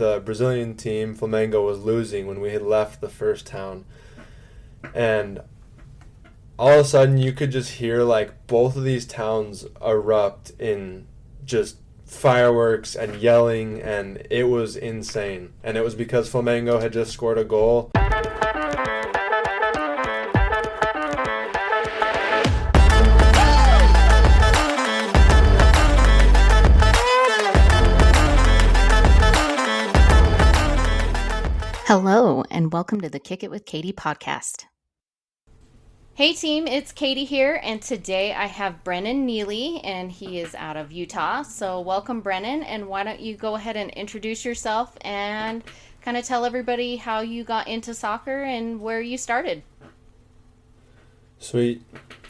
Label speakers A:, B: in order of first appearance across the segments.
A: the Brazilian team, Flamengo, was losing when we had left the first town. And all of a sudden you could just hear like both of these towns erupt in just fireworks and yelling, and it was insane. And it was because Flamengo had just scored a goal.
B: Hello, and welcome to the Kick It with Katie podcast.
C: Hey team, it's Katie here, and today I have Brennan Neeley, and he is out of Utah. So welcome, Brennan, and why don't you go ahead and introduce yourself and kind of tell everybody how you got into soccer and where you started.
A: Sweet.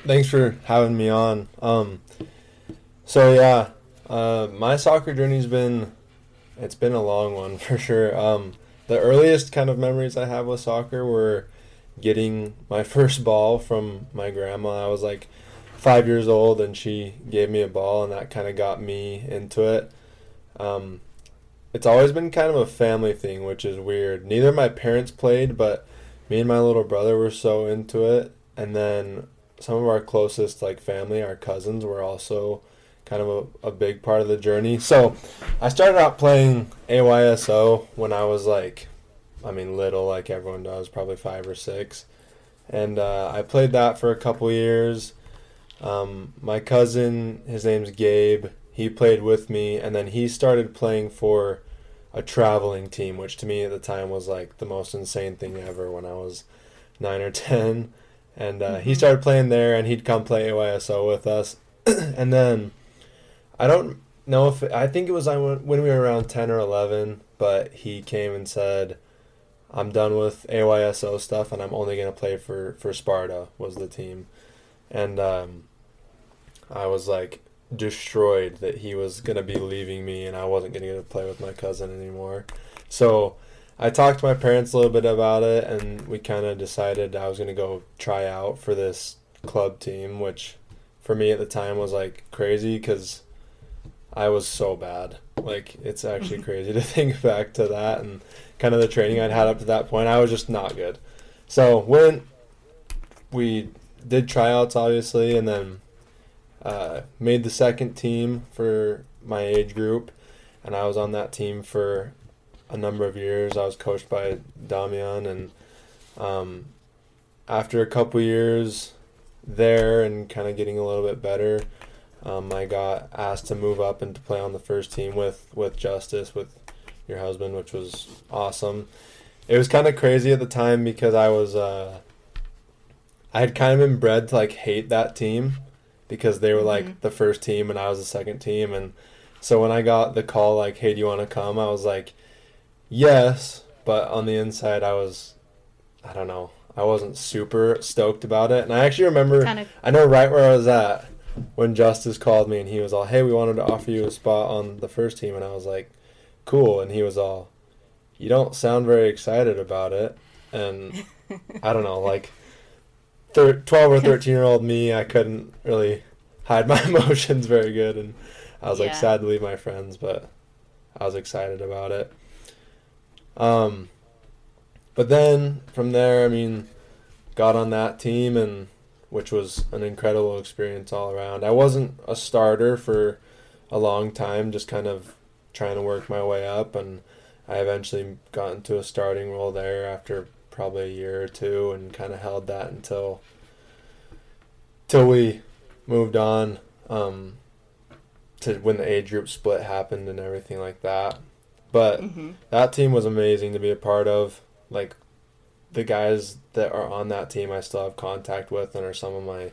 A: Thanks for having me on. My soccer journey's been a long one for sure. The earliest kind of memories I have with soccer were getting my first ball from my grandma. I was like 5 years old and she gave me a ball, and that kind of got me into it. It's always been kind of a family thing, which is weird. Neither of my parents played, but me and my little brother were so into it. And then some of our closest like family, our cousins, were also kind of a big part of the journey. So I started out playing AYSO when I was little, like everyone does, probably 5 or 6. And I played that for a couple years. My cousin, his name's Gabe, he played with me, and then he started playing for a traveling team, which to me at the time was like the most insane thing ever when I was 9 or 10. And he started playing there, and he'd come play AYSO with us. And then I don't know I think it was when we were around 10 or 11, but he came and said, I'm done with AYSO stuff, and I'm only going to play for Sparta, was the team. And I was like destroyed that he was going to be leaving me and I wasn't going to get to play with my cousin anymore. So I talked to my parents a little bit about it, and we kind of decided I was going to go try out for this club team, which for me at the time was like crazy because I was so bad. Like, it's actually crazy to think back to that and kind of the training I'd had up to that point. I was just not good. So when we did tryouts, obviously, and then made the second team for my age group, and I was on that team for a number of years. I was coached by Damian, and after a couple years there and kind of getting a little bit better, I got asked to move up and to play on the first team with Justice, with your husband, which was awesome. It was kind of crazy at the time because I had kind of been bred to like hate that team because they were like the first team and I was the second team. And so when I got the call like, hey, do you want to come? I was like, yes, but on the inside I wasn't super stoked about it. And I actually remember, I know right where I was at when Justice called me, and he was all, hey, we wanted to offer you a spot on the first team. And I was like, cool. And he was all, you don't sound very excited about it. And I don't know, like 12 or 13-year-old me, I couldn't really hide my emotions very good. And I was like sad to leave my friends, but I was excited about it. But then from there, got on that team, and which was an incredible experience all around. I wasn't a starter for a long time, just kind of trying to work my way up, and I eventually got into a starting role there after probably a year or two, and kind of held that until we moved on to when the age group split happened and everything like that. But that team was amazing to be a part of. Like, the guys that are on that team I still have contact with and are some of my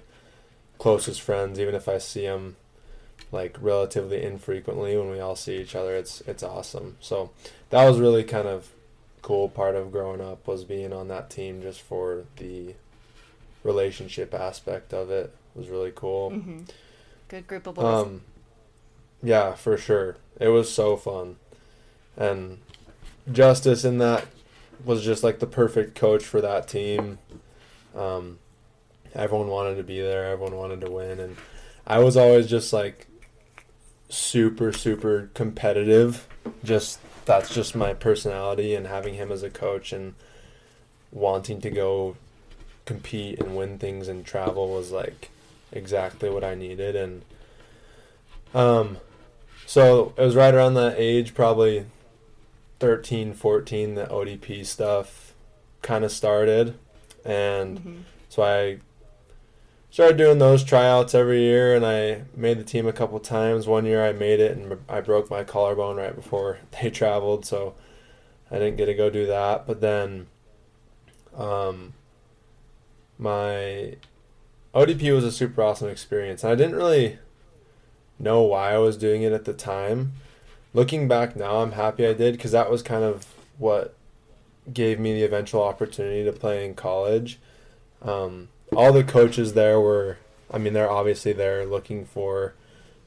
A: closest friends, even if I see them like relatively infrequently. When we all see each other, it's awesome. So that was really kind of cool part of growing up, was being on that team just for the relationship aspect of it. It was really cool.
C: Good group of boys.
A: Yeah, for sure. It was so fun. And Justice in that was just like the perfect coach for that team. Everyone wanted to be there. Everyone wanted to win. And I was always just like super, super competitive, just that's just my personality, and having him as a coach and wanting to go compete and win things and travel was like exactly what I needed. And so it was right around that age, probably 13, 14, that ODP stuff kind of started. And so I started doing those tryouts every year, and I made the team a couple times. One year I made it, and I broke my collarbone right before they traveled, so I didn't get to go do that. But then my ODP was a super awesome experience, and I didn't really know why I was doing it at the time. Looking back now, I'm happy I did, because that was kind of what gave me the eventual opportunity to play in college. All the coaches there were, I mean, they're obviously there looking for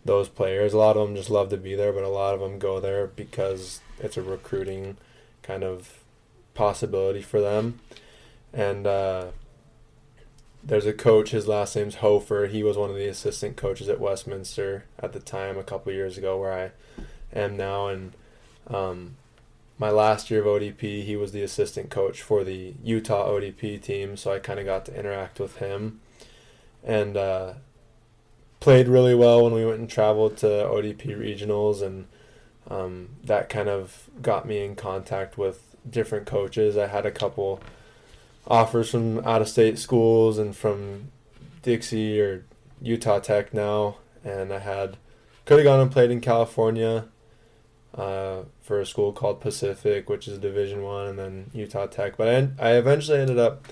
A: those players. A lot of them just love to be there, but a lot of them go there because it's a recruiting kind of possibility for them. And there's a coach, his last name's Hofer. He was one of the assistant coaches at Westminster at the time a couple years ago, where I am now. And my last year of ODP, he was the assistant coach for the Utah ODP team, so I kind of got to interact with him. And played really well when we went and traveled to ODP regionals, and that kind of got me in contact with different coaches. I had a couple offers from out-of-state schools and from Dixie or Utah Tech now, and could have gone and played in California for a school called Pacific, which is Division I, and then Utah Tech. But I eventually ended up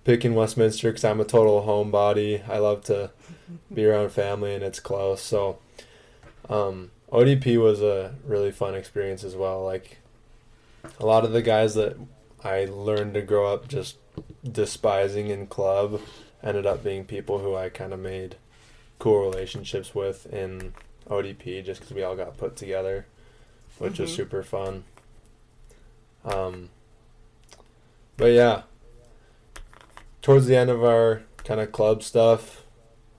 A: picking Westminster because I'm a total homebody. I love to be around family, and it's close. So ODP was a really fun experience as well. Like, a lot of the guys that I learned to grow up just despising in club ended up being people who I kind of made cool relationships with in ODP, just because we all got put together, which was super fun. But yeah, towards the end of our kind of club stuff,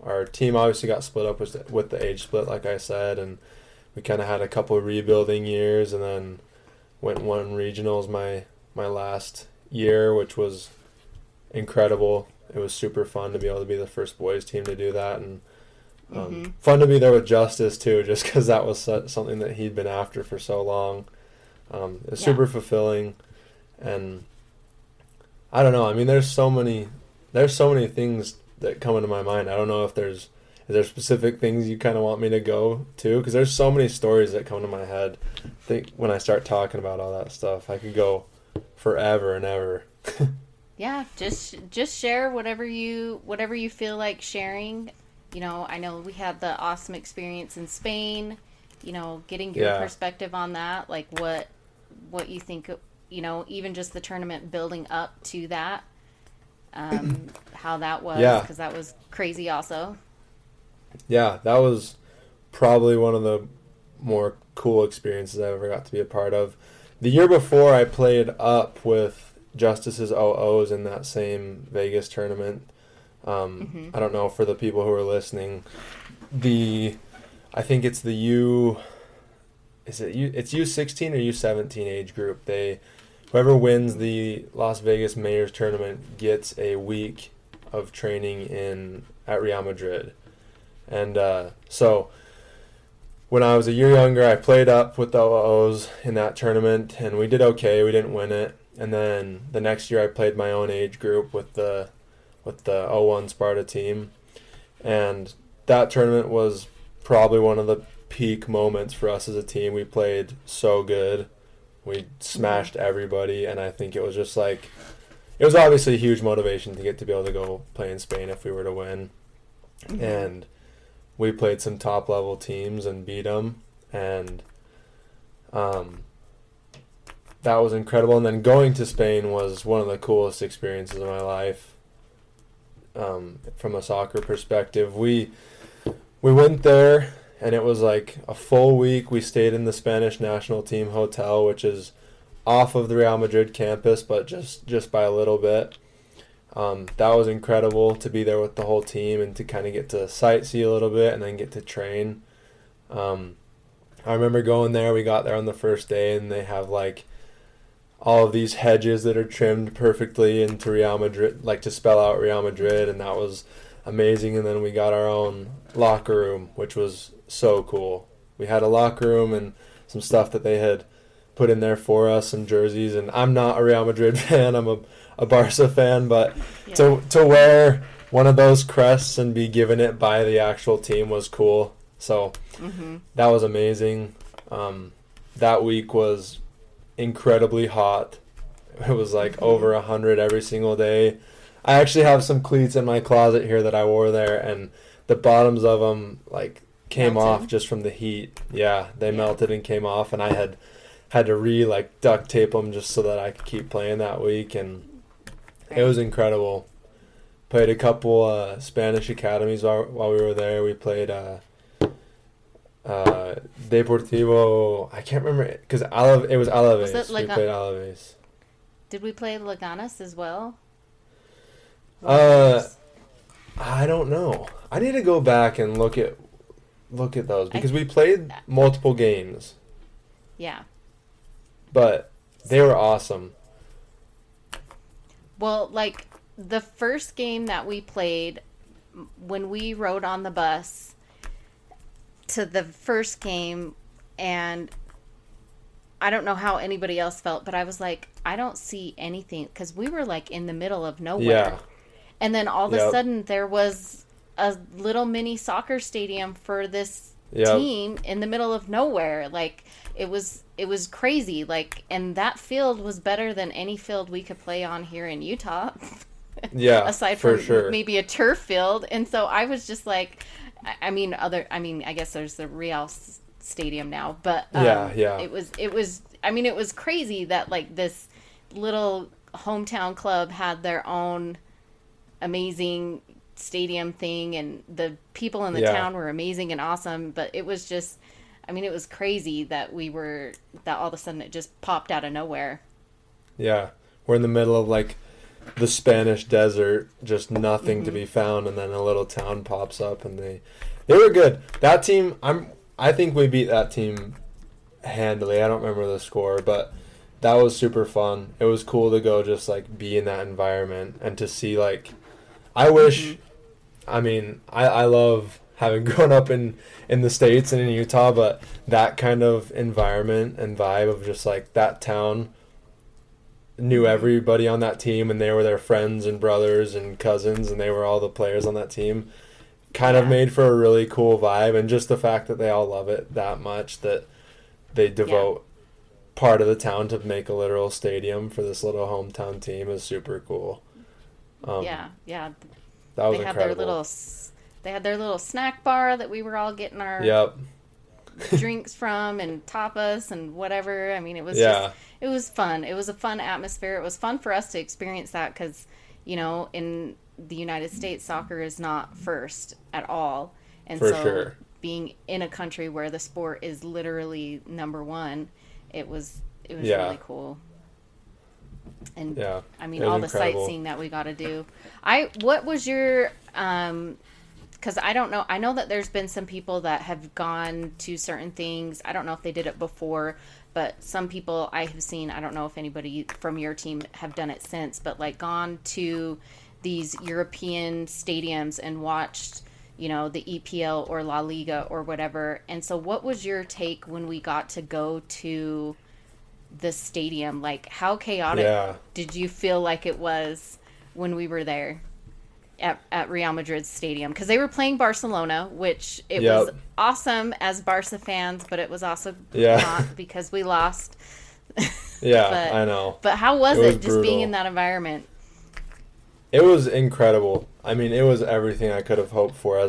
A: our team obviously got split up with the age split, like I said, and we kind of had a couple of rebuilding years, and then went and won regionals my last year, which was incredible. It was super fun to be able to be the first boys team to do that, and fun to be there with Justice too, just because that was something that he'd been after for so long. It was super fulfilling, and I don't know. I mean, there's so many things that come into my mind. I don't know if is there specific things you kind of want me to go to, because there's so many stories that come to my head. I think when I start talking about all that stuff, I could go forever and ever.
C: Yeah, just share whatever you feel like sharing. You know, I know we had the awesome experience in Spain. You know, getting your perspective on that, like what you think. You know, even just the tournament building up to that, how that was, because that was crazy also.
A: Yeah, that was probably one of the more cool experiences I ever got to be a part of. The year before, I played up with Justice's OOs in that same Vegas tournament. I don't know, for the people who are listening, I think it's the it's U16 or U17 age group. Whoever wins the Las Vegas Mayors tournament gets a week of training at Real Madrid. And so when I was a year younger, I played up with the OOs in that tournament, and we did okay. We didn't win it. And then the next year, I played my own age group with the 01 Sparta team. And that tournament was probably one of the peak moments for us as a team. We played so good. We smashed everybody, and I think it was just like, it was obviously a huge motivation to get to be able to go play in Spain if we were to win. And we played some top level teams and beat them, and that was incredible. And then going to Spain was one of the coolest experiences of my life. From a soccer perspective, we went there, and it was like a full week. We stayed in the Spanish national team hotel, which is off of the Real Madrid campus, but just by a little bit. That was incredible to be there with the whole team and to kind of get to sightsee a little bit and then get to train. I remember going there. We got there on the first day, and they have like all of these hedges that are trimmed perfectly into Real Madrid, like to spell out Real Madrid, and that was amazing. And then we got our own locker room, which was so cool. We had a locker room and some stuff that they had put in there for us, some jerseys. And I'm not a Real Madrid fan. I'm a Barca fan, but
C: Yeah.
A: to wear one of those crests and be given it by the actual team was cool. So that was amazing. That week was incredibly hot. It was like over 100 every single day. I actually have some cleats in my closet here that I wore there, and the bottoms of them like came
C: Melted?
A: off just from the heat. Yeah, they melted and came off, and I had to like duct tape them just so that I could keep playing that week, and it was incredible. Played a couple Spanish academies while we were there. We played Deportivo. I can't remember because it was Alaves.
C: Was it
A: We played Alaves.
C: Did we play Leganes as well?
A: I don't know. I need to go back and look at those because we played multiple games,
C: Yeah.
A: but they were awesome.
C: Well, like the first game that we played, when we rode on the bus to the first game, and I don't know how anybody else felt, but I was like, I don't see anything, because we were like in the middle of nowhere.
A: Yeah.
C: And then all of a
A: Yep.
C: sudden there was a little mini soccer stadium for this
A: Yep.
C: team in the middle of nowhere. Like it was crazy. Like, and that field was better than any field we could play on here in Utah.
A: Yeah,
C: Aside
A: for
C: from
A: sure.
C: maybe a turf field. And so I was just like, I mean, I guess there's the Real Stadium now, but
A: Yeah.
C: it was crazy that like this little hometown club had their own amazing stadium thing, and the people in the
A: Yeah.
C: town were amazing and awesome, but it was just, I mean, it was crazy that that all of a sudden it just popped out of nowhere.
A: Yeah, we're in the middle of like the Spanish desert, just nothing to be found, and then a little town pops up, and they were good. That team, I think we beat that team handily. I don't remember the score, but that was super fun. It was cool to go just like be in that environment and to see like, I wish, I mean, I love having grown up in the States and in Utah, but that kind of environment and vibe of just like that town knew everybody on that team, and they were their friends and brothers and cousins, and they were all the players on that team, kind of made for a really cool vibe. And just the fact that they all love it that much that they devote part of the town to make a literal stadium for this little hometown team is super cool.
C: Yeah.
A: That was
C: They had
A: incredible.
C: they had their little snack bar that we were all getting our
A: Yep.
C: drinks from, and tapas and whatever. I mean, it was
A: Yeah.
C: it was fun. It was a fun atmosphere. It was fun for us to experience that because, you know, in the United States, soccer is not first at all. And
A: For
C: so
A: sure.
C: being in a country where the sport is literally number one, it was
A: Yeah.
C: really cool. And
A: Yeah.
C: I mean,
A: It was
C: all the
A: incredible.
C: sightseeing that we got to do. What was your, because I don't know. I know that there's been some people that have gone to certain things. I don't know if they did it before, but some people I have seen, I don't know if anybody from your team have done it since, but like gone to these European stadiums and watched, you know, the EPL or La Liga or whatever. And so what was your take when we got to go to the stadium? Like, how chaotic
A: Yeah.
C: did you feel like it was when we were there at Real Madrid's stadium? Because they were playing Barcelona, which it
A: Yep.
C: was awesome as Barca fans, but it was also
A: Yeah.
C: not because we lost.
A: Yeah,
C: But-
A: I know.
C: But how was
A: It
C: it,
A: was
C: just being
A: brutal.
C: in that environment?
A: It was incredible. I mean, it was everything I could have hoped for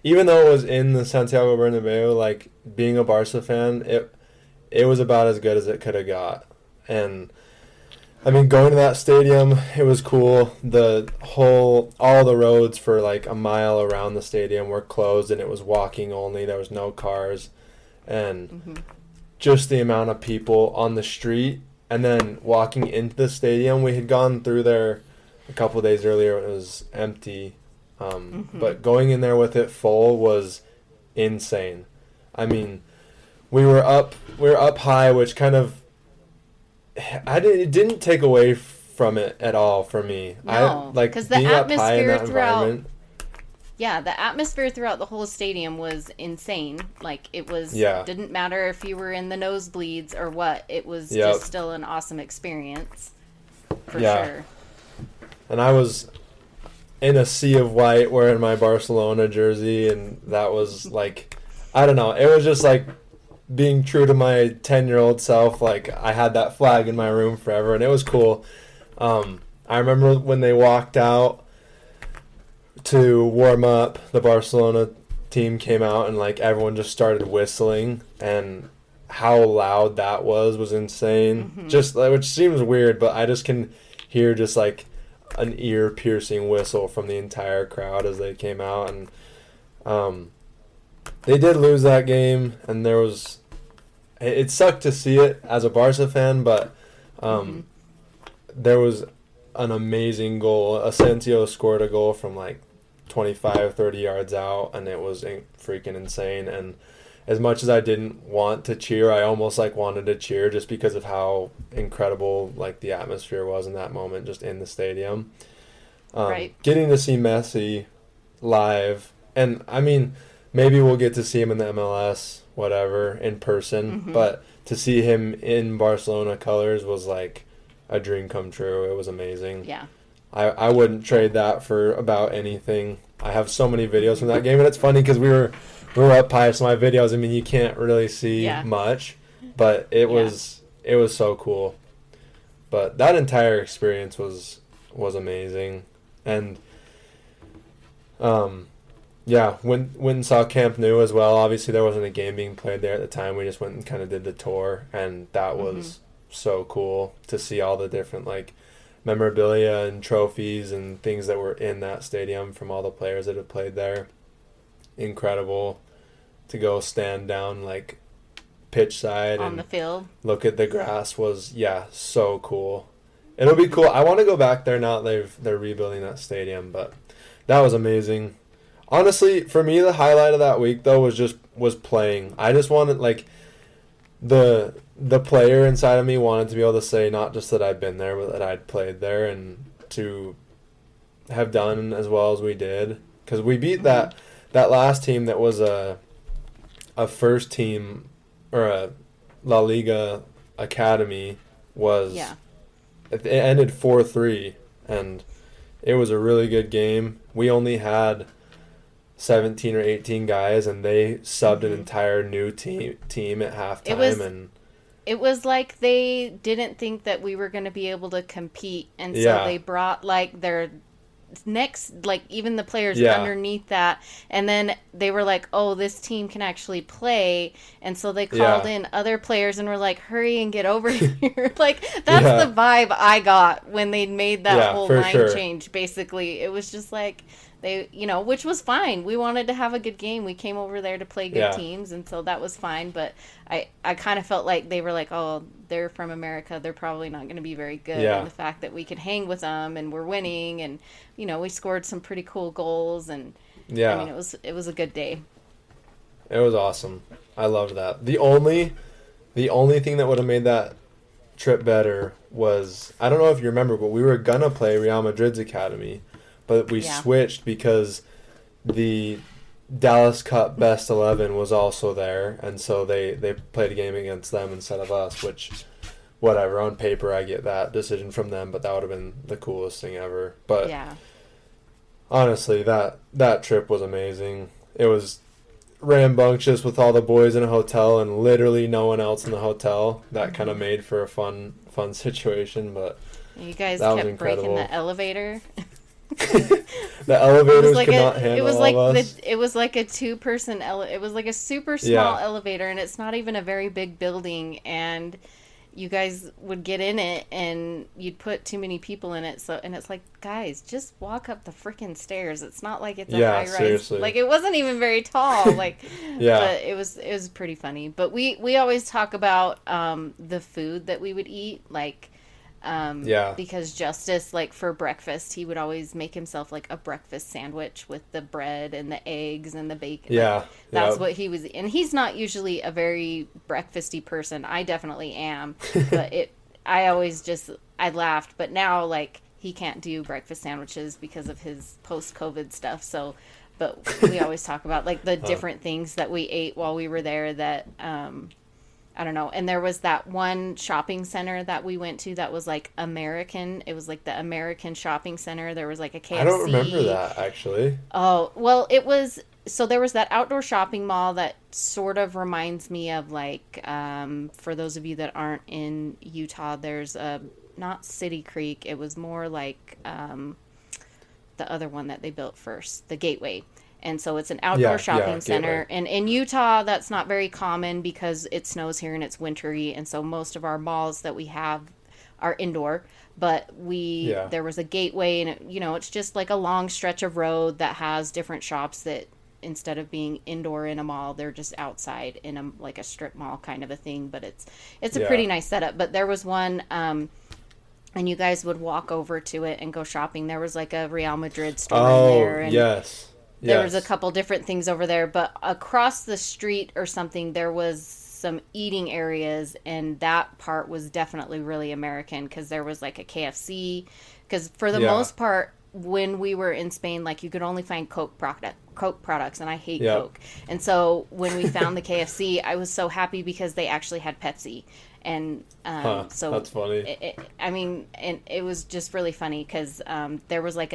A: even though it was in the Santiago Bernabeu, like being a Barca fan, it was about as good as it could have got. And I mean, going to that stadium, it was cool. All the roads for like a mile around the stadium were closed, and it was walking only. There was no cars. And just the amount of people on the street, and then walking into the stadium, we had gone through there a couple of days earlier when it was empty. But going in there with it full was insane. I mean, we were up high, which kind of it didn't take away from it at all for me.
C: No,
A: I like
C: because the
A: being up high in
C: atmosphere
A: that
C: throughout,
A: environment.
C: yeah, the atmosphere throughout the whole stadium was insane. Like it was,
A: Yeah.
C: didn't matter if you were in the nosebleeds or what. It was
A: Yep.
C: just still an awesome experience, for
A: Yeah.
C: sure.
A: And I was in a sea of white wearing my Barcelona jersey, and that was like, I don't know, it was just like being true to my 10-year-old self. Like I had that flag in my room forever, and it was cool. I remember when they walked out to warm up, the Barcelona team came out, and like everyone just started whistling, and how loud that was insane.
C: Mm-hmm.
A: Just which seems weird, but I just can hear just like an ear-piercing whistle from the entire crowd as they came out. And they did lose that game, and it sucked to see it as a Barca fan, but there was an amazing goal. Asensio scored a goal from like 25, 30 yards out, and it was freaking insane. And as much as I didn't want to cheer, I almost like wanted to cheer just because of how incredible like the atmosphere was in that moment, just in the stadium.
C: Right.
A: Getting to see Messi live, and I mean, maybe we'll get to see him in the MLS, whatever, in person, but to see him in Barcelona colors was like a dream come true. It was amazing.
C: Yeah.
A: I wouldn't trade that for about anything. I have so many videos from that game, and it's funny because we were up high, so my videos, I mean, you can't really see much, but it was so cool. But that entire experience was amazing. And yeah, went and saw Camp Nou as well. Obviously there wasn't a game being played there at the time. We just went and kind of did the tour, and that was so cool to see all the different like memorabilia and trophies and things that were in that stadium from all the players that had played there. Incredible to go stand down like pitch side
C: On
A: and
C: the field.
A: look at the grass was so cool. It'll be cool. I want to go back there now that they're rebuilding that stadium, but that was amazing. Honestly, for me the highlight of that week though was playing. I just wanted like the player inside of me wanted to be able to say not just that I'd been there, but that I'd played there, and to have done as well as we did, because we beat that last team that was a first team or a La Liga academy was it ended 4-3, and it was a really good game. We only had 17 or 18 guys, and they subbed an entire new team at halftime.
C: It was like they didn't think that we were going to be able to compete, and so they brought like their next, like even the players underneath that, and then they were like, oh, this team can actually play, and so they called in other players and were like, hurry and get over here. Like that's the vibe I got when they made that whole line change. Basically it was just like they, which was fine. We wanted to have a good game. We came over there to play good teams, and so that was fine. But I kind of felt like they were like, oh, they're from America. They're probably not going to be very good. And the fact that we could hang with them and we're winning, and we scored some pretty cool goals, and I mean it was a good day.
A: It was awesome. I loved that. The only thing that would have made that trip better was, I don't know if you remember, but we were gonna play Real Madrid's academy, but we switched because the Dallas Cup Best 11 was also there, and so they played a game against them instead of us, which, whatever, on paper I get that decision from them, but that would have been the coolest thing ever. But honestly, that trip was amazing. It was rambunctious with all the boys in a hotel and literally no one else in the hotel. That kind of made for a fun situation, but
C: you guys
A: that
C: kept
A: was incredible.
C: breaking the elevator.
A: The elevators could not handle all of us.
C: It was like a two-person it was like a super small elevator, and it's not even a very big building, and you guys would get in it and you'd put too many people in it, and it's like, guys, just walk up the freaking stairs. It's not like it's a high rise. Seriously. Like it wasn't even very tall. Like but it was pretty funny. But we always talk about the food that we would eat. Like Because Justice, like for breakfast, he would always make himself like a breakfast sandwich with the bread and the eggs and the bacon.
A: Yeah.
C: Like, that's what he was. And he's not usually a very breakfasty person. I definitely am. But I laughed. But now, like, he can't do breakfast sandwiches because of his post-COVID stuff. So, but we always talk about like the different things that we ate while we were there that, I don't know. And there was that one shopping center that we went to that was like American. It was like the American shopping center. There was like a KFC.
A: I don't remember that, actually.
C: Oh, well, it was. So there was that outdoor shopping mall that sort of reminds me of like, for those of you that aren't in Utah, there's not City Creek. It was more like the other one that they built first, the Gateway. And so it's an outdoor shopping center.
A: Gateway.
C: And in Utah, that's not very common because it snows here and it's wintry. And so most of our malls that we have are indoor. But there was a Gateway, and it's just like a long stretch of road that has different shops that instead of being indoor in a mall, they're just outside in like a strip mall kind of a thing. But it's a pretty nice setup. But there was one, and you guys would walk over to it and go shopping. There was like a Real Madrid store in there. And
A: yes.
C: There was a couple different things over there, but across the street or something, there was some eating areas, and that part was definitely really American because there was like a KFC. Because for the most part, when we were in Spain, like you could only find Coke products, and I hate Coke. And so when we found the KFC, I was so happy because they actually had Pepsi. And so
A: that's funny.
C: And it was just really funny because there was like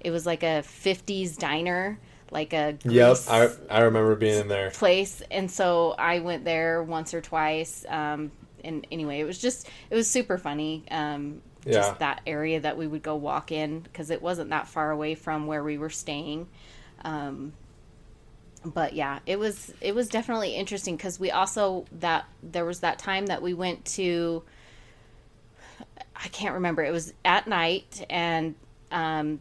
C: it was like a 50s diner, like a grease
A: I remember being in there
C: place. And so I went there once or twice. And anyway, it was super funny. Just that area that we would go walk in because it wasn't that far away from where we were staying. But yeah, it was definitely interesting because we also there was that time that we went to, I can't remember, it was at night, and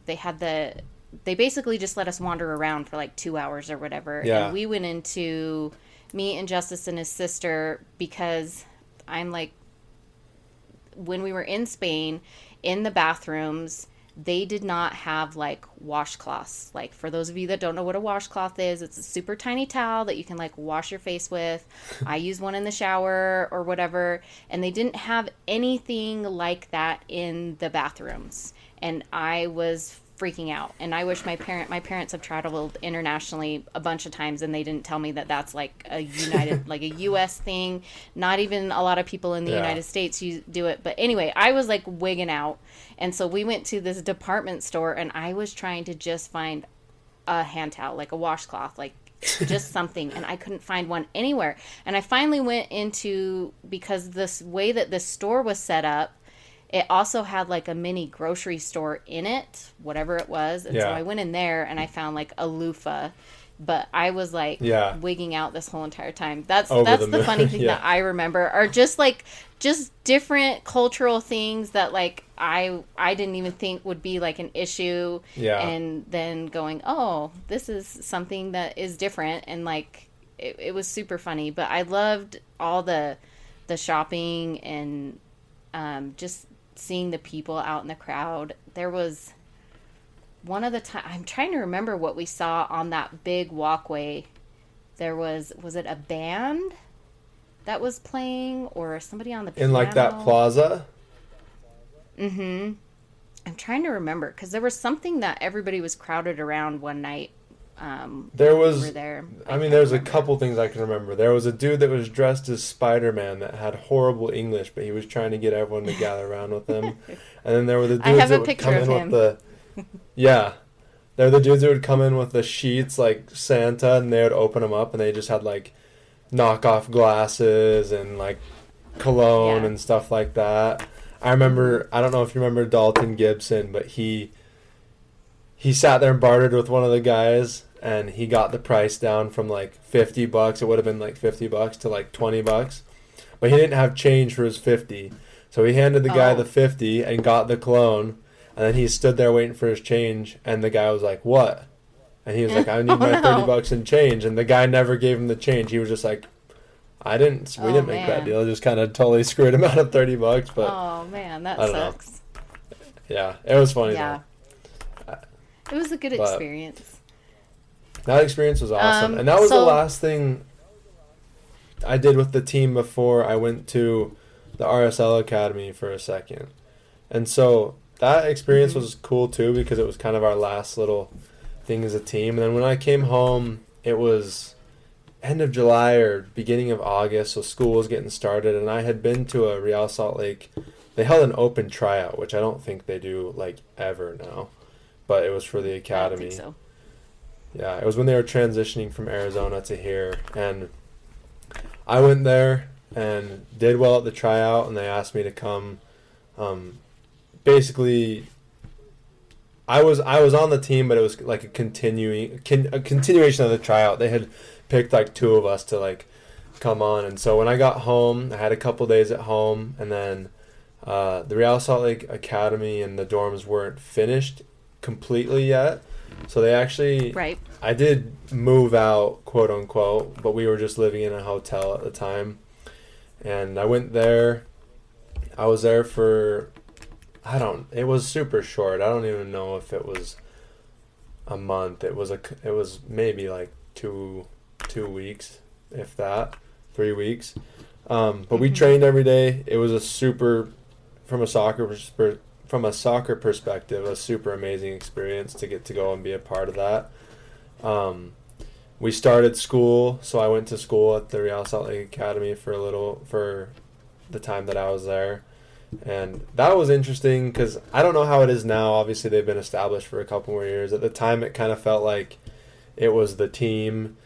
C: they basically just let us wander around for like 2 hours or whatever. And we went into, me and Justice and his sister, because I'm like, when we were in Spain, in the bathrooms, they did not have like washcloths. Like, for those of you that don't know what a washcloth is, it's a super tiny towel that you can like wash your face with. I use one in the shower or whatever. And they didn't have anything like that in the bathrooms. And I was freaking out. And I wish my parents have traveled internationally a bunch of times, and they didn't tell me that that's like a like a U.S. thing. Not even a lot of people in the United States do it. But anyway, I was like wigging out. And so we went to this department store, and I was trying to just find a hand towel, like a washcloth, like just something. And I couldn't find one anywhere. And I finally went into, because this way that this store was set up, it also had like a mini grocery store in it, whatever it was. And so I went in there and I found like a loofah, but I was like wigging out this whole entire time. That's the funny thing that I remember, are just different cultural things that like I didn't even think would be like an issue. And then going, oh, this is something that is different. And like, it was super funny, but I loved all the shopping and just seeing the people out in the crowd. There was one of the time, I'm trying to remember what we saw on that big walkway. There was it a band that was playing, or somebody on the piano?
A: In like that plaza?
C: Mm-hmm. I'm trying to remember, because there was something that everybody was crowded around one night.
A: There was,
C: we were there.
A: There's a couple things I can remember. There was a dude that was dressed as Spider-Man that had horrible English, but he was trying to get everyone to gather around with him. And then there were the dudes that would come in with the... Yeah. There were the dudes that would come in with the sheets like Santa, and they would open them up, and they just had like knockoff glasses and like cologne and stuff like that. I remember, I don't know if you remember Dalton Gibson, but he sat there and bartered with one of the guys, and he got the price down from like $50. It would have been like $50 to like $20, but he didn't have change for his 50. So he handed the guy the 50 and got the cologne, and then he stood there waiting for his change, and the guy was like, "What?" And he was like, "I need my $30 in change." And the guy never gave him the change. He was just like, We didn't make that deal. Just kind of totally screwed him out of $30, but
C: oh man, that sucks.
A: Yeah, it was funny.
C: Yeah, it was a good experience.
A: That experience was awesome, and that was the last thing I did with the team before I went to the RSL Academy for a second. And so that experience was cool too, because it was kind of our last little thing as a team. And then when I came home, it was end of July or beginning of August, so school was getting started, and I had been to a Real Salt Lake. They held an open tryout, which I don't think they do like ever now, but it was for the academy.
C: I don't think so.
A: Yeah, it was when they were transitioning from Arizona to here, and I went there and did well at the tryout, and they asked me to come. Basically, I was on the team, but it was like a continuation of the tryout. They had picked like 2 of us to like come on, and so when I got home, I had a couple days at home, and then the Real Salt Lake Academy and the dorms weren't finished completely yet, so they actually I did move out, quote unquote, but we were just living in a hotel at the time, and I went there. I was there for it was super short. I don't even know if it was a month. It was maybe like two weeks, if that, 3 weeks. But we trained every day. It was a super, from a soccer perspective, a super amazing experience to get to go and be a part of that. We started school, so I went to school at the Real Salt Lake Academy for the time that I was there. And that was interesting because I don't know how it is now. Obviously, they've been established for a couple more years. At the time, it kind of felt like it was the team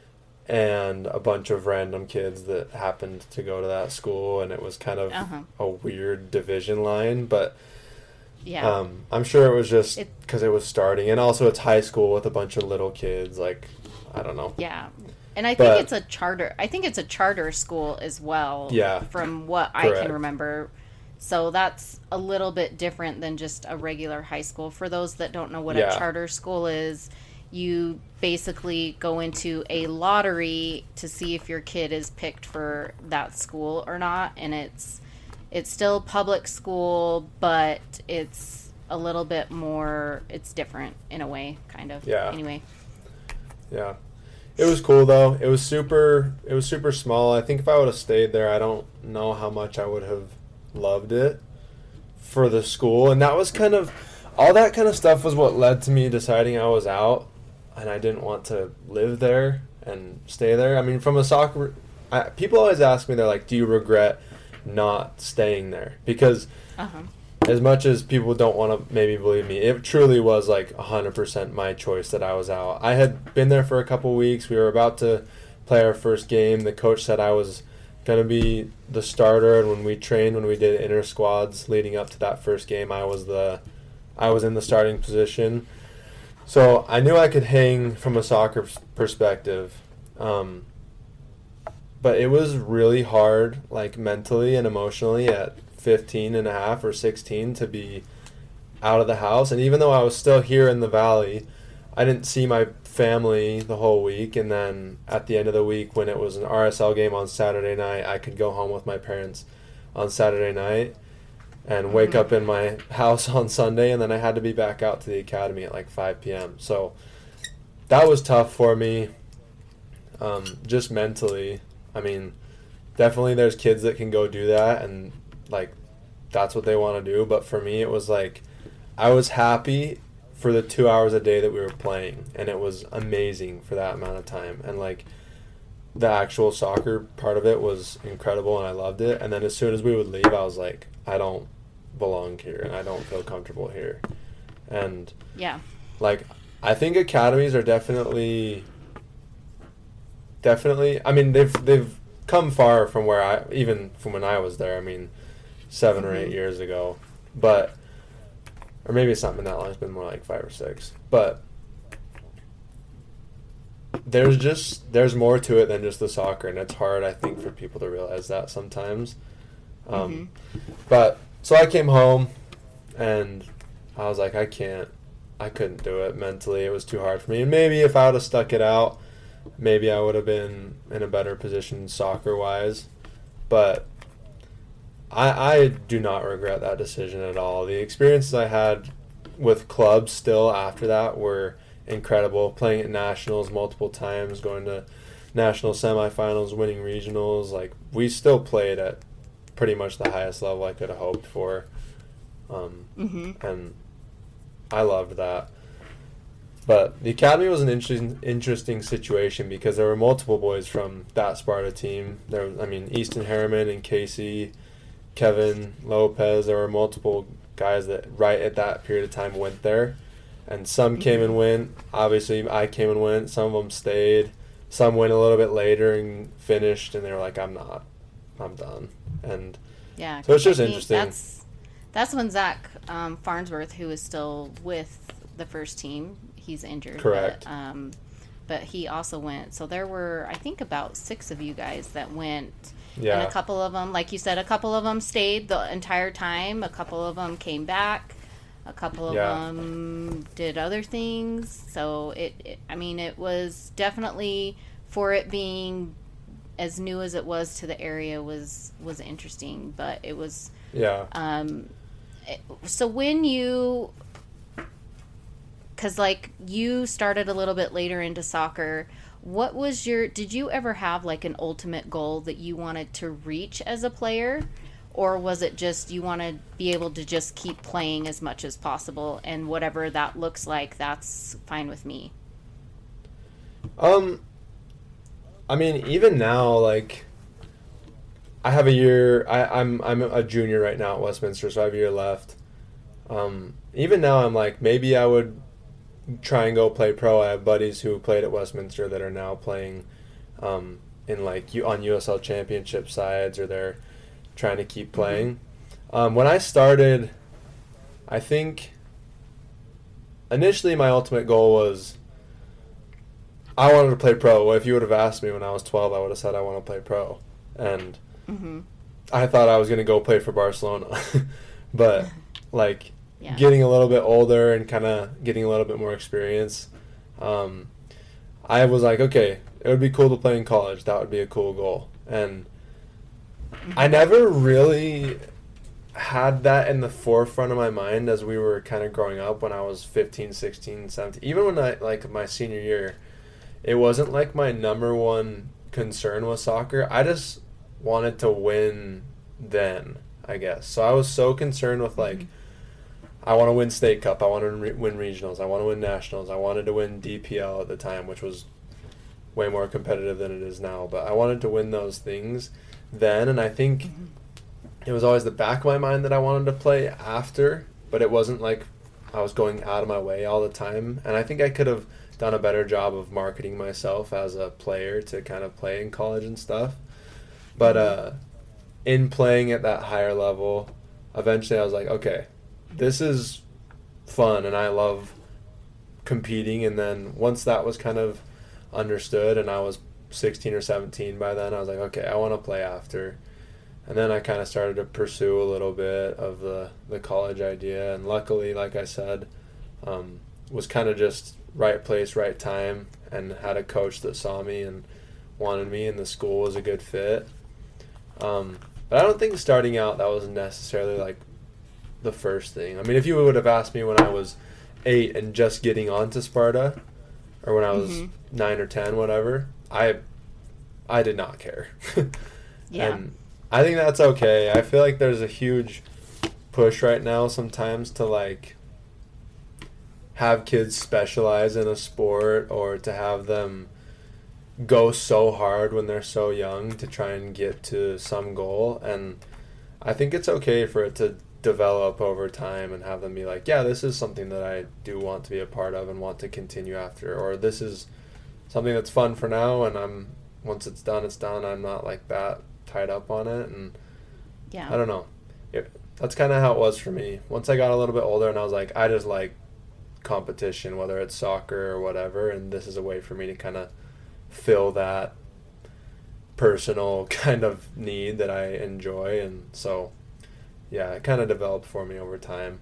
A: and a bunch of random kids that happened to go to that school, and it was kind of a weird division line. But I'm sure it was just because it was starting, and also it's high school with a bunch of little kids. Like, I don't know.
C: Yeah. And I think it's a charter. I think it's a charter school as well.
A: Yeah.
C: From what
A: Correct.
C: I can remember. So that's a little bit different than just a regular high school. For those that don't know what a charter school is, you basically go into a lottery to see if your kid is picked for that school or not. And it's still public school, but it's a little bit more, it's different in a way, kind of.
A: Yeah.
C: Anyway.
A: Yeah. It was cool though. It was super small. I think if I would have stayed there, I don't know how much I would have loved it for the school. And that was kind of, all that kind of stuff was what led to me deciding I was out and I didn't want to live there and stay there. I mean, from a soccer, people always ask me, they're like, do you regret not staying there? Because as much as people don't want to maybe believe me, it truly was like 100% my choice that I was out. I had been there for a couple weeks. We were about to play our first game. The coach said I was going to be the starter, and when we did inter squads leading up to that first game, I was in the starting position. So I knew I could hang from a soccer perspective. But it was really hard, like mentally and emotionally at 15 and a half or 16 to be out of the house. And even though I was still here in the valley, I didn't see my family the whole week. And then at the end of the week, when it was an RSL game on Saturday night, I could go home with my parents on Saturday night and wake up in my house on Sunday, and then I had to be back out to the academy at like 5 p.m. So that was tough for me, just mentally. I mean, definitely there's kids that can go do that, and like that's what they want to do. But for me, it was like I was happy for the 2 hours a day that we were playing, and it was amazing for that amount of time. And like the actual soccer part of it was incredible, and I loved it. And then as soon as we would leave, I was like, I don't belong here, and I don't feel comfortable here. And like I think academies are definitely. I mean, they've come far from where even from when I was there. I mean, 7 or 8 years ago, but or maybe it's not been that long. It's been more like 5 or 6. But there's more to it than just the soccer, and it's hard, I think, for people to realize that sometimes. But so I came home, and I was like, I couldn't do it mentally. It was too hard for me. And maybe if I would have stuck it out, maybe I would have been in a better position soccer-wise. But I do not regret that decision at all. The experiences I had with clubs still after that were incredible. Playing at nationals multiple times, going to national semifinals, winning regionals. Like, we still played at pretty much the highest level I could have hoped for. And I loved that. But the academy was an interesting situation because there were multiple boys from that Sparta team. Easton Harriman and Casey, Kevin Lopez. There were multiple guys that right at that period of time went there. And some came and went. Obviously, I came and went. Some of them stayed. Some went a little bit later and finished, and they were like, I'm done. And
C: yeah,
A: so it's just interesting.
C: That's when Zach Farnsworth, who is still with the first team, he's injured.
A: Correct.
C: But he also went. So there were, I think, about 6 of you guys that went.
A: Yeah.
C: And a couple of them, like you said, a couple of them stayed the entire time. A couple of them came back. A couple of them did other things. So it was definitely, for it being as new as it was to the area, was interesting. But it was so when you, because like you started a little bit later into soccer, what was did you ever have like an ultimate goal that you wanted to reach as a player? Or was it just you want to be able to just keep playing as much as possible, and whatever that looks like, that's fine with me?
A: Even now, like, I have a year. I'm a junior right now at Westminster, so I have a year left. Even now, I'm like, maybe I would try and go play pro. I have buddies who played at Westminster that are now playing in like on USL Championship sides, or they're trying to keep playing. When I started, I think initially my ultimate goal was I wanted to play pro. Well, if you would have asked me when I was 12, I would have said I want to play pro. And I thought I was going to go play for Barcelona. But like getting a little bit older and kind of getting a little bit more experience, I was like, okay, it would be cool to play in college. That would be a cool goal. And I never really had that in the forefront of my mind as we were kind of growing up when I was 15, 16, 17. Even when I, like, my senior year, it wasn't like my number one concern was soccer. I just wanted to win then, I guess. So I was so concerned with, like, I want to win State Cup. I want to win regionals. I want to win nationals. I wanted to win DPL at the time, which was way more competitive than it is now. But I wanted to win those things then, and I think it was always the back of my mind that I wanted to play after, but it wasn't like I was going out of my way all the time. And I think I could have done a better job of marketing myself as a player to kind of play in college and stuff. But in playing at that higher level, eventually I was like, okay, this is fun and I love competing. And then once that was kind of understood, and I was 16 or 17 by then, I was like, okay, I want to play after. And then I kind of started to pursue a little bit of the college idea, and luckily, like I said, was kind of just right place, right time, and had a coach that saw me and wanted me, and the school was a good fit. But I don't think starting out that was necessarily like the first thing. I mean, if you would have asked me when I was 8 and just getting onto Sparta, or when I was 9 or 10, whatever, I did not care. And I think that's okay. I feel like there's a huge push right now sometimes to like have kids specialize in a sport, or to have them go so hard when they're so young to try and get to some goal. And I think it's okay for it to develop over time and have them be like, yeah, this is something that I do want to be a part of and want to continue after, or this is something that's fun for now, and once it's done, it's done. I'm not like that tied up on it. And I don't know. That's kind of how it was for me. Once I got a little bit older and I was like, I just like competition, whether it's soccer or whatever, and this is a way for me to kind of fill that personal kind of need that I enjoy. And so, yeah, it kind of developed for me over time.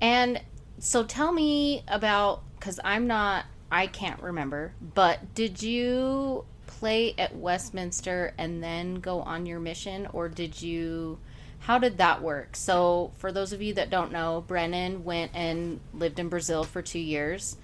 C: And so tell me about, because I'm not I can't remember, but did you play at Westminster and then go on your mission, or how did that work? So, for those of you that don't know, Brennan went and lived in Brazil for 2 years.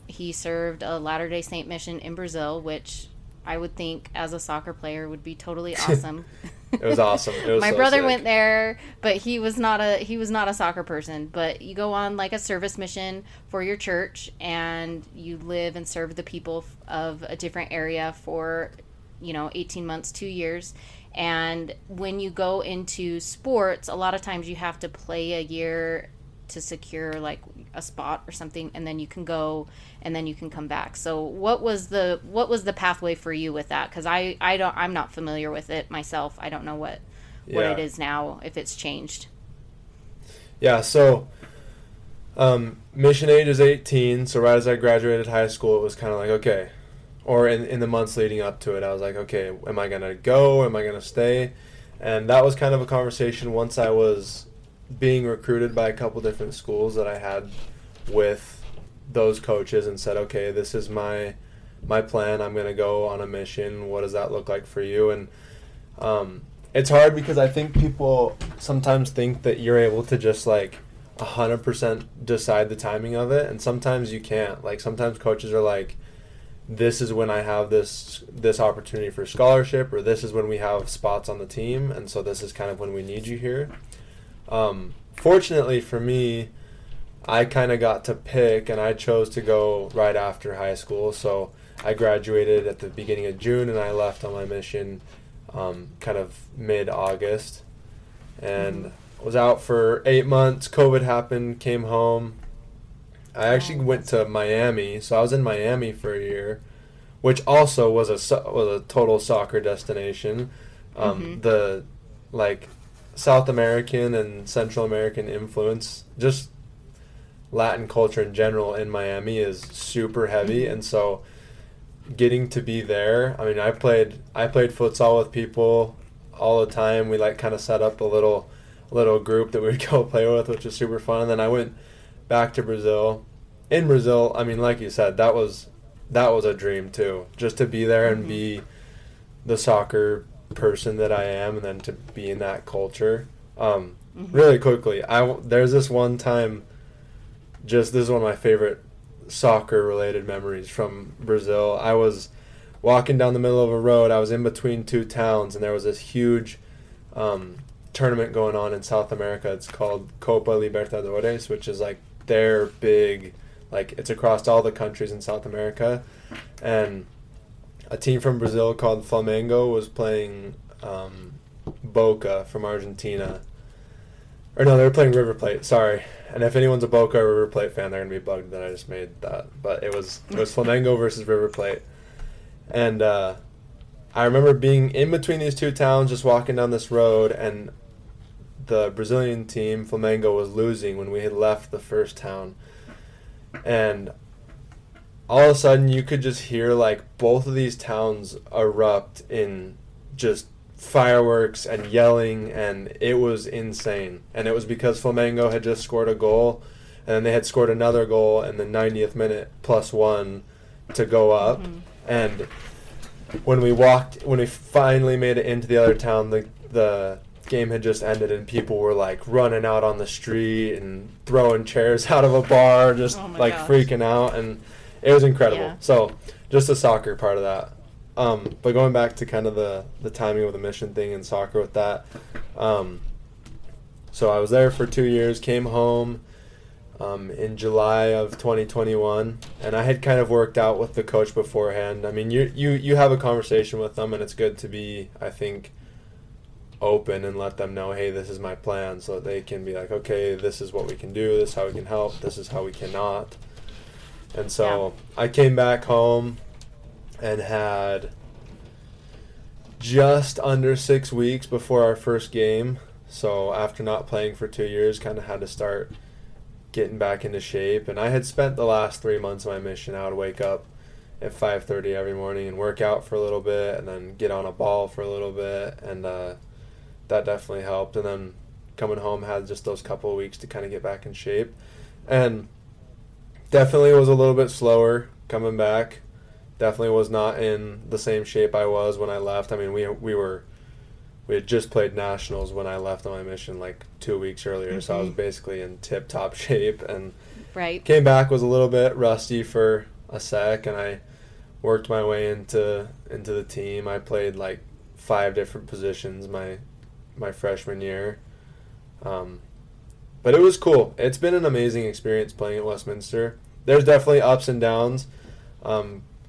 C: He served a Latter-day Saint mission in Brazil, which I would think as a soccer player would be totally awesome.
A: It was awesome. It was
C: My
A: so
C: brother
A: sick.
C: went there, but he was not a soccer person. But you go on like a service mission for your church, and you live and serve the people of a different area for 18 months, 2 years. And when you go into sports, a lot of times you have to play a year to secure like a spot or something, and then you can go and then you can come back. So what was the pathway for you with that? Because I'm not familiar with it myself. I don't know what
A: Yeah.
C: it is now, if it's changed.
A: Yeah, so mission age is 18, so right as I graduated high school, it was kind of like, okay, or in the months leading up to it, I was like, okay, am I going to go? Am I going to stay? And that was kind of a conversation once I was being recruited by a couple different schools that I had with those coaches and said, okay, this is my plan. I'm going to go on a mission. What does that look like for you? And it's hard because I think people sometimes think that you're able to just like 100% decide the timing of it, and sometimes you can't. Like sometimes coaches are like, this is when I have this opportunity for scholarship, or this is when we have spots on the team, and so this is kind of when we need you here. Fortunately for me, I kind of got to pick, and I chose to go right after high school. So I graduated at the beginning of June, and I left on my mission kind of mid-August, and was out for 8 months. COVID happened, came home. I actually went to Miami, so I was in Miami for a year, which also was a total soccer destination. The like South American and Central American influence, just Latin culture in general in Miami is super heavy, and so getting to be there. I mean, I played futsal with people all the time. We like kind of set up a little group that we would go play with, which was super fun. And then I went back to Brazil. In Brazil, I mean, like you said, that was a dream too, just to be there and be the soccer person that I am, and then to be in that culture. Really quickly, there's this one time, this is one of my favorite soccer related memories from Brazil. I was walking down the middle of a road. I was in between two towns, and there was this huge tournament going on in South America. It's called Copa Libertadores, which is like their big, like it's across all the countries in South America. And a team from Brazil called Flamengo was playing Boca from Argentina. Or no, they were playing River Plate, sorry. And if anyone's a Boca or River Plate fan, they're going to be bugged that I just made that. But it was Flamengo versus River Plate. And I remember being in between these two towns, just walking down this road, and the Brazilian team, Flamengo, was losing when we had left the first town. And all of a sudden, you could just hear, like, both of these towns erupt in just fireworks and yelling, and it was insane. And it was because Flamengo had just scored a goal, and then they had scored another goal in the 90th minute +1 to go up. And when we finally made it into the other town, the game had just ended, and people were like running out on the street and throwing chairs out of a bar, just
C: gosh.
A: freaking out, and it was incredible.
C: Yeah.
A: So just the soccer part of that. But going back to kind of the timing of the mission thing in soccer with that. So I was there for 2 years, came home in July of 2021, and I had kind of worked out with the coach beforehand. I mean, you have a conversation with them, and it's good to be, I think, open and let them know, hey, this is my plan, so that they can be like, okay, this is what we can do, this is how we can help, this is how we cannot. And so I came back home and had just under 6 weeks before our first game. So after not playing for 2 years, kind of had to start getting back into shape. And I had spent the last 3 months of my mission. I would wake up at 5:30 every morning and work out for a little bit, and then get on a ball for a little bit, and that definitely helped. And then coming home, had just those couple of weeks to kind of get back in shape. And Definitely was a little bit slower coming back. Definitely was not in the same shape I was when I left. I mean, we had just played nationals when I left on my mission like 2 weeks earlier, so I was basically in tip-top shape, and
C: Right.
A: came back, was a little bit rusty for a sec, and I worked my way into the team. I played like 5 different positions my freshman year. But it was cool. It's been an amazing experience playing at Westminster. There's definitely ups and downs.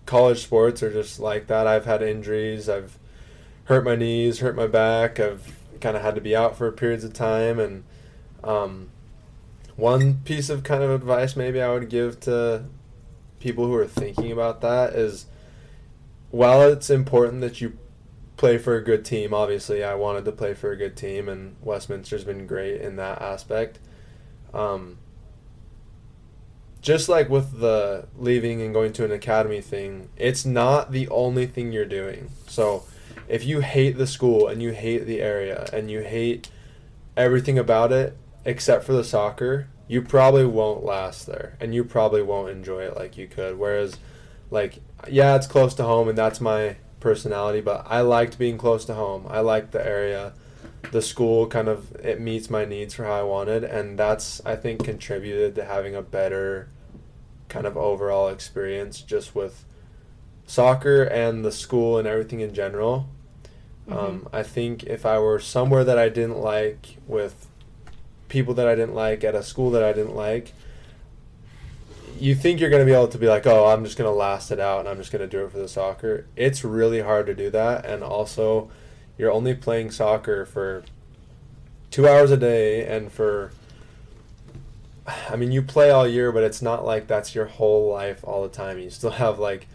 A: College sports are just like that. I've had injuries. I've hurt my knees, hurt my back. I've kind of had to be out for periods of time. And one piece of kind of advice maybe I would give to people who are thinking about that is, while it's important that you play for a good team, obviously I wanted to play for a good team, and Westminster's been great in that aspect. Just like with the leaving and going to an academy thing, it's not the only thing you're doing. So if you hate the school and you hate the area and you hate everything about it except for the soccer, you probably won't last there, and you probably won't enjoy it like you could. Whereas, like, yeah, it's close to home, and that's my personality, but I liked being close to home. I liked the area. The school kind of, it meets my needs for how I wanted, and that's, I think, contributed to having a better kind of overall experience just with soccer and the school and everything in general. I think if I were somewhere that I didn't like, with people that I didn't like, at a school that I didn't like, you think you're going to be able to be like, oh, I'm just going to last it out and I'm just going to do it for the soccer. It's really hard to do that, and also you're only playing soccer for 2 hours a day, and I mean, you play all year, but it's not like that's your whole life all the time. You still have like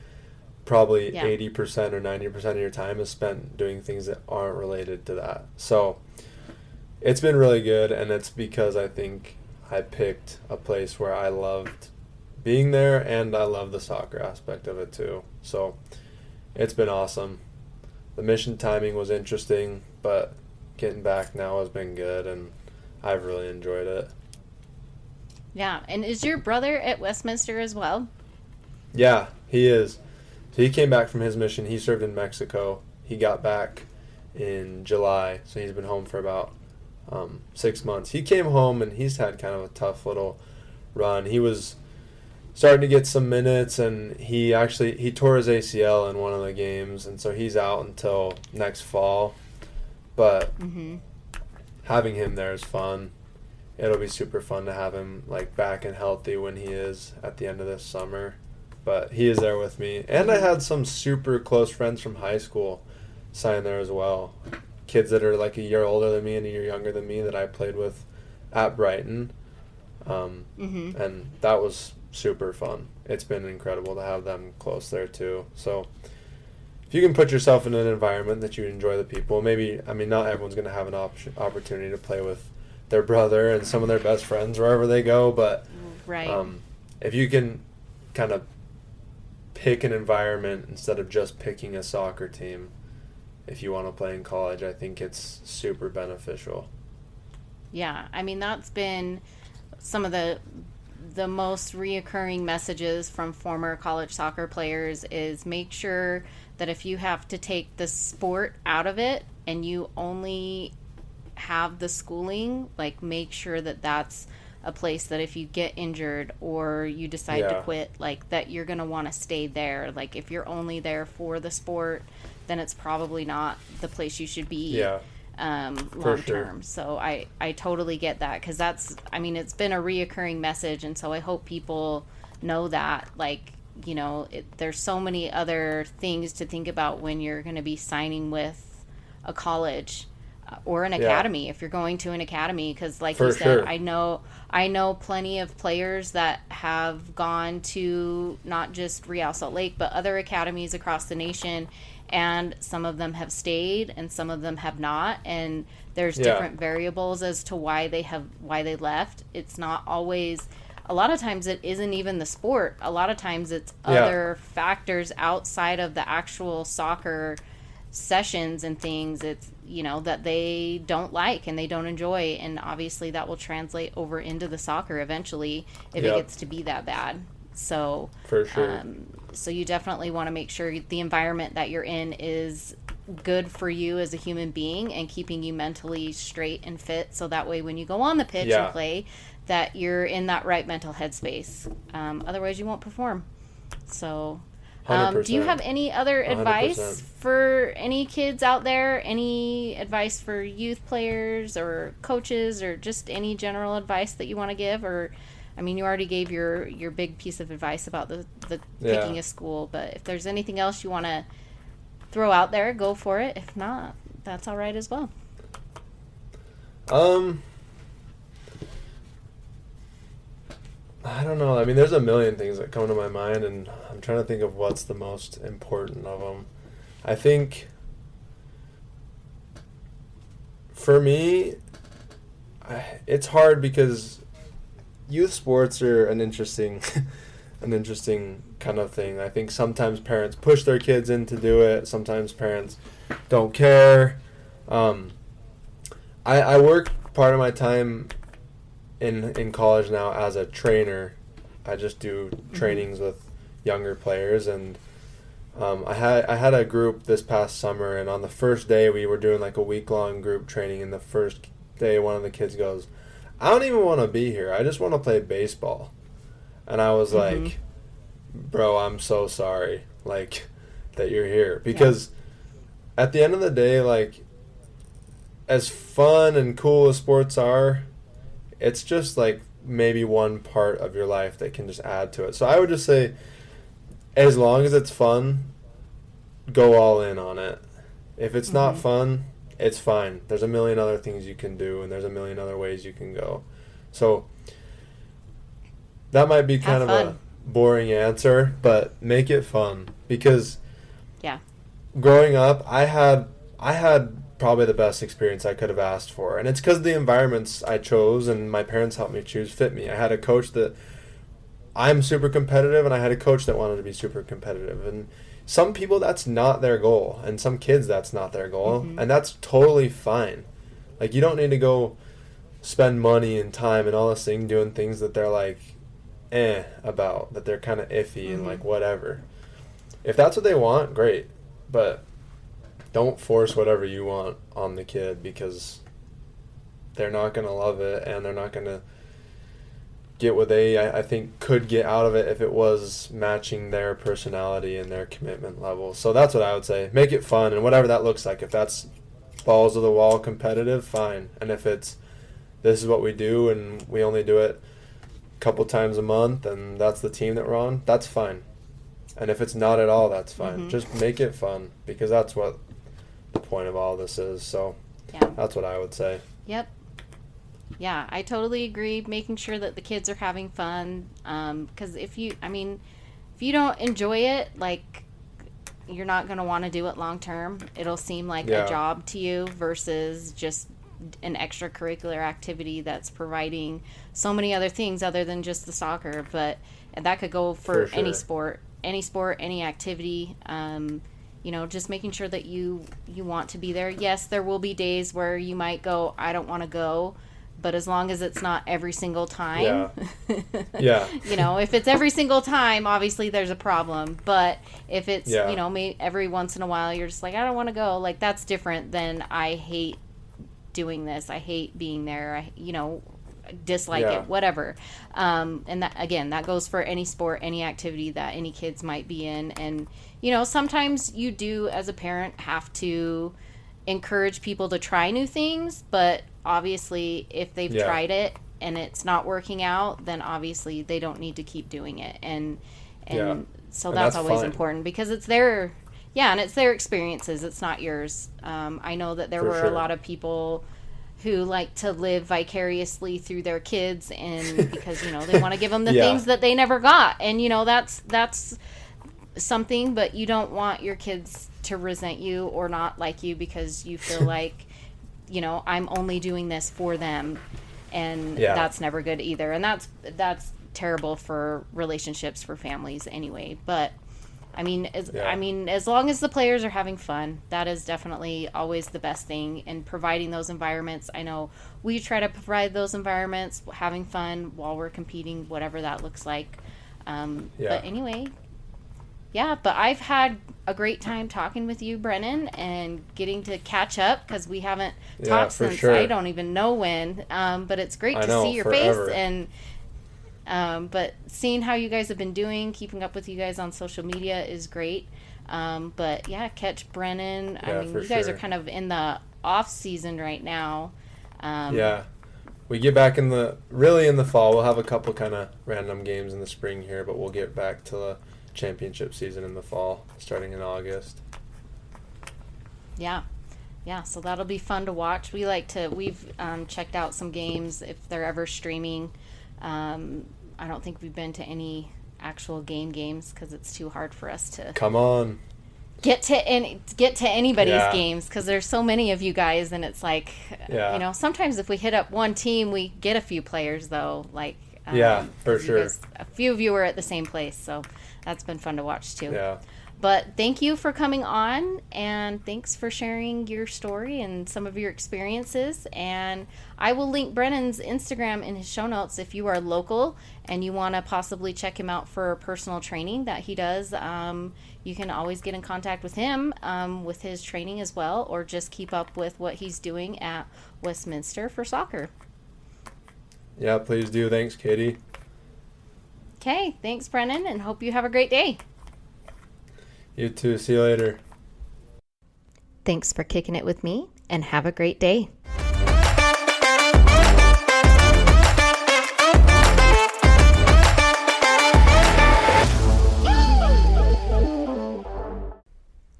A: probably 80% or 90% of your time is spent doing things that aren't related to that. So it's been really good, and it's because I think I picked a place where I loved being there, and I love the soccer aspect of it too. So it's been awesome. The mission timing was interesting, but getting back now has been good, and I've really enjoyed it.
C: Yeah, and is your brother at Westminster as well?
A: Yeah, he is. So he came back from his mission. He served in Mexico. He got back in July, so he's been home for about 6 months. He came home, and he's had kind of a tough little run. He was starting to get some minutes, and he tore his ACL in one of the games, and so he's out until next fall. But having him there is fun. It'll be super fun to have him like back and healthy when he is at the end of this summer. But he is there with me. And I had some super close friends from high school sign there as well. Kids that are like a year older than me and a year younger than me that I played with at Brighton. And that was super fun. It's been incredible to have them close there too. So if you can put yourself in an environment that you enjoy the people, maybe, I mean, not everyone's going to have an opportunity to play with their brother and some of their best friends wherever they go, but if you can kind of pick an environment instead of just picking a soccer team, if you want to play in college, I think it's super beneficial.
C: Yeah, I mean, that's been some of the most reoccurring messages from former college soccer players is make sure that if you have to take the sport out of it and you only have the schooling, like make sure that that's a place that if you get injured or you decide to quit, like that you're going to want to stay there. Like if you're only there for the sport, then it's probably not the place you should be long term. So I totally get that, because that's, I mean, it's been a reoccurring message, and so I hope people know that, like, you know, there's so many other things to think about when you're going to be signing with a college or an academy, if you're going to an academy, because like you said, I know plenty of players that have gone to not just Real Salt Lake but other academies across the nation, and some of them have stayed and some of them have not, and there's different variables as to why they left. It's not always, a lot of times it isn't even the sport. A lot of times it's other factors outside of the actual soccer sessions and things, it's, you know, that they don't like and they don't enjoy, and obviously that will translate over into the soccer eventually if it gets to be that bad. So
A: For sure.
C: so you definitely want to make sure the environment that you're in is good for you as a human being and keeping you mentally straight and fit, so that way when you go on the pitch and
A: Yeah.
C: play, that you're in that right mental headspace. Otherwise you won't perform. So
A: 100%.
C: do you have any other advice
A: 100%.
C: for any kids out there? Any advice for youth players or coaches, or just any general advice that you want to give? Or, I mean, you already gave your big piece of advice about the picking a school, but if there's anything else you want to throw out there, go for it. If not, that's all right as well.
A: I don't know. I mean, there's a million things that come to my mind, and I'm trying to think of what's the most important of them. I think for me, it's hard because youth sports are an interesting, an interesting kind of thing. I think sometimes parents push their kids in to do it. Sometimes parents don't care. I work part of my time in college now as a trainer. I just do trainings with younger players, and I had a group this past summer, and on the first day we were doing like a week-long group training, and the first day one of the kids goes, "I don't even want to be here. I just want to play baseball." And I was like, "Bro, I'm so sorry like that you're here." Because at the end of the day, like, as fun and cool as sports are, it's just like maybe one part of your life that can just add to it. So I would just say, as long as it's fun, go all in on it. If it's not fun, it's fine. There's a million other things you can do, and there's a million other ways you can go. So that might be kind of a boring answer, but make it fun. Because growing up, I had probably the best experience I could have asked for. And it's because the environments I chose and my parents helped me choose fit me. I had a coach that I'm super competitive, and I had a coach that wanted to be super competitive. And some people, that's not their goal. And some kids, that's not their goal. And that's totally fine. Like, you don't need to go spend money and time and all this thing doing things that they're like, about, that they're kind of iffy and like whatever. If that's what they want, great. But don't force whatever you want on the kid, because they're not going to love it, and they're not going to get what they, I think, could get out of it if it was matching their personality and their commitment level. So that's what I would say. Make it fun, and whatever that looks like. If that's balls to the wall competitive, fine. And if it's, this is what we do and we only do it a couple times a month and that's the team that we're on, that's fine. And if it's not at all, that's fine. Just make it fun, because that's what the point of all this is. So that's what I would say.
C: Yep. Yeah, I totally agree. Making sure that the kids are having fun. Because if you don't enjoy it, like, you're not going to want to do it long term. It'll seem like a job to you versus just an extracurricular activity that's providing so many other things other than just the soccer. But that could go for
A: sure.
C: any sport, any activity. Just making sure that you want to be there. Yes, there will be days where you might go, I don't want to go, but as long as it's not every single time. If it's every single time, obviously there's a problem. But if it's, maybe every once in a while, you're just like, I don't want to go. Like, that's different than I hate doing this. I hate being there. I dislike it, whatever. And that, again, that goes for any sport, any activity that any kids might be in. And, sometimes you do, as a parent, have to encourage people to try new things, but obviously if they've tried it and it's not working out, then obviously they don't need to keep doing it. And so that's always fine. Important, because it's their and it's their experiences, it's not yours. I know that there were a lot of people who like to live vicariously through their kids, and because they want to give them the things that they never got, and that's something. But you don't want your kids to resent you or not like you because you feel like I'm only doing this for them, and that's never good either. And that's terrible for relationships, for families anyway. But as long as the players are having fun, that is definitely always the best thing. And providing those environments, I know we try to provide those environments, having fun while we're competing, whatever that looks like. But anyway, yeah, but I've had a great time talking with you, Brennan, and getting to catch up because we haven't talked since
A: sure.
C: I don't even know when. But it's great to see your
A: forever.
C: face, and but seeing how you guys have been doing, keeping up with you guys on social media is great. But yeah, catch Brennan. I mean, you guys are kind of in the off season right now.
A: Yeah. We get back in the fall. We'll have a couple kind of random games in the spring here, but we'll get back to the championship season in the fall, starting in August.
C: Yeah, so that'll be fun to watch. We've checked out some games if they're ever streaming. I don't think we've been to any actual games because it's too hard for us to
A: come on
C: get to anybody's games because there's so many of you guys, and it's like sometimes if we hit up one team we get a few players though, like
A: for sure
C: a few of you are at the same place, so that's been fun to watch too.
A: Yeah.
C: But thank you for coming on, and thanks for sharing your story and some of your experiences. And I will link Brennan's Instagram in his show notes if you are local and you want to possibly check him out for personal training that he does. You can always get in contact with him with his training as well, or just keep up with what he's doing at Westminster for soccer.
A: Yeah, please do. Thanks, Katie.
C: Okay, thanks, Brennan, and hope you have a great day.
A: You too. See you later.
B: Thanks for kicking it with me, and have a great day.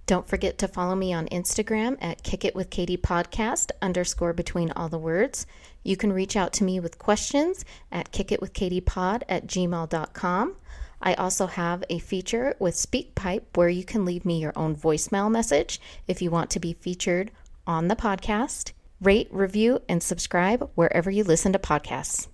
B: Don't forget to follow me on Instagram at kickitwithkatiePodcast _ between all the words. You can reach out to me with questions at kickitwithkatiepod@gmail.com. I also have a feature with SpeakPipe where you can leave me your own voicemail message if you want to be featured on the podcast. Rate, review, and subscribe wherever you listen to podcasts.